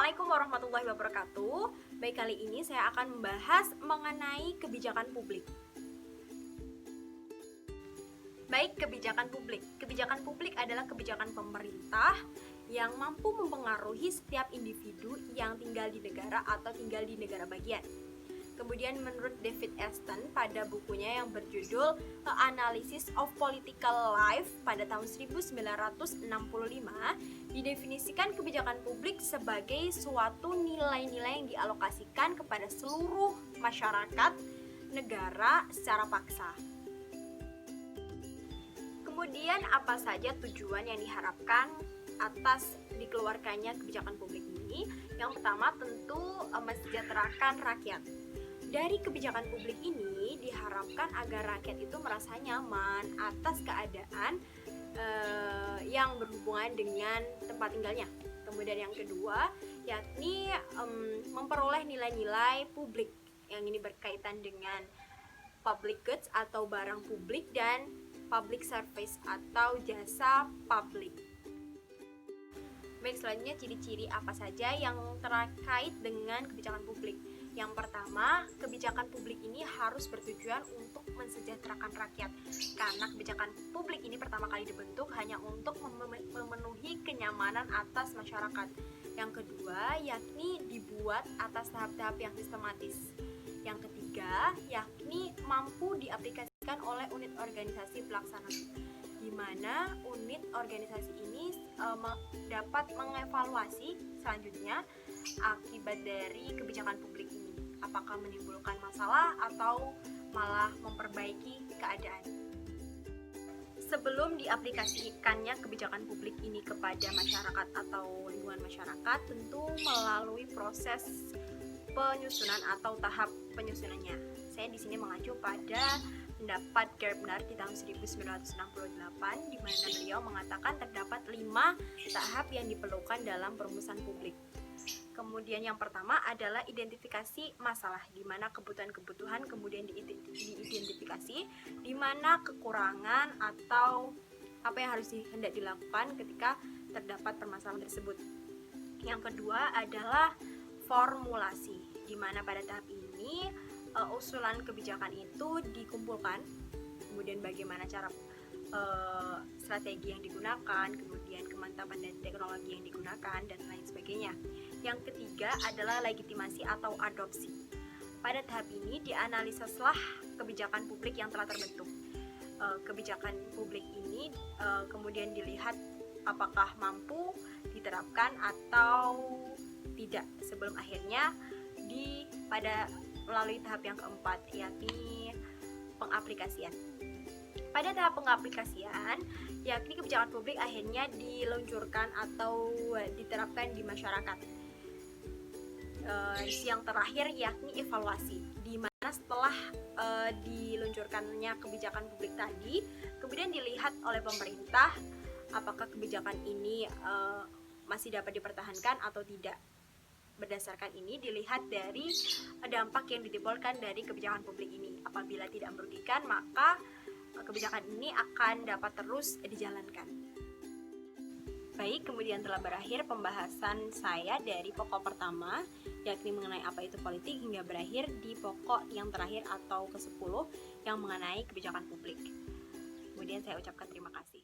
Assalamualaikum warahmatullahi wabarakatuh. Baik, kali ini saya akan membahas mengenai kebijakan publik. Baik, kebijakan publik. Kebijakan publik adalah kebijakan pemerintah yang mampu mempengaruhi setiap individu yang tinggal di negara atau tinggal di negara bagian. Kemudian menurut David Aston pada bukunya yang berjudul Analysis of Political Life pada tahun 1965, didefinisikan kebijakan publik sebagai suatu nilai-nilai yang dialokasikan kepada seluruh masyarakat negara secara paksa. Kemudian apa saja tujuan yang diharapkan atas dikeluarkannya kebijakan publik ini? Yang pertama tentu mensejahterakan rakyat. Dari kebijakan publik ini diharapkan agar rakyat itu merasa nyaman atas keadaan yang berhubungan dengan tempat tinggalnya. Kemudian yang kedua yakni memperoleh nilai-nilai publik yang ini berkaitan dengan public goods atau barang publik dan public service atau jasa publik. Baik, selanjutnya ciri-ciri apa saja yang terkait dengan kebijakan publik. Yang pertama, kebijakan publik ini harus bertujuan untuk mensejahterakan rakyat. Karena kebijakan publik ini pertama kali dibentuk hanya untuk memenuhi kenyamanan atas masyarakat. Yang kedua, yakni dibuat atas tahap-tahap yang sistematis. Yang ketiga, yakni mampu diaplikasikan oleh unit organisasi pelaksana, di mana unit organisasi ini dapat mengevaluasi selanjutnya akibat dari kebijakan publik ini, apakah menimbulkan masalah atau malah memperbaiki keadaan. Sebelum diaplikasikannya kebijakan publik ini kepada masyarakat atau lingkungan masyarakat, tentu melalui proses penyusunan atau tahap penyusunannya. Saya di sini mengacu pada pendapat Gerbner di tahun 1968, di mana beliau mengatakan terdapat 5 tahap yang diperlukan dalam perumusan publik. Kemudian yang pertama adalah identifikasi masalah, di mana kebutuhan-kebutuhan kemudian diidentifikasi, di mana kekurangan atau apa yang harus hendak dilakukan ketika terdapat permasalahan tersebut. Yang kedua adalah formulasi, di mana pada tahap ini usulan kebijakan itu dikumpulkan, kemudian bagaimana cara strategi yang digunakan, kemudian kemantapan dan teknologi yang digunakan, dan lain sebagainya. Yang ketiga adalah legitimasi atau adopsi. Pada tahap ini dianalisalah kebijakan publik yang telah terbentuk. Kebijakan publik ini kemudian dilihat apakah mampu diterapkan atau tidak, sebelum akhirnya pada melalui tahap yang keempat, yakni pengaplikasian. Pada tahap pengaplikasian, yakni kebijakan publik akhirnya diluncurkan atau diterapkan di masyarakat. Yang terakhir yakni evaluasi, di mana setelah diluncurkannya kebijakan publik tadi, kemudian dilihat oleh pemerintah apakah kebijakan ini masih dapat dipertahankan atau tidak. Berdasarkan ini dilihat dari dampak yang ditimbulkan dari kebijakan publik ini. Apabila tidak merugikan, maka kebijakan ini akan dapat terus dijalankan. Baik, kemudian telah berakhir pembahasan saya dari pokok pertama, yakni mengenai apa itu politik, hingga berakhir di pokok yang terakhir atau ke-10 yang mengenai kebijakan publik. Kemudian saya ucapkan terima kasih.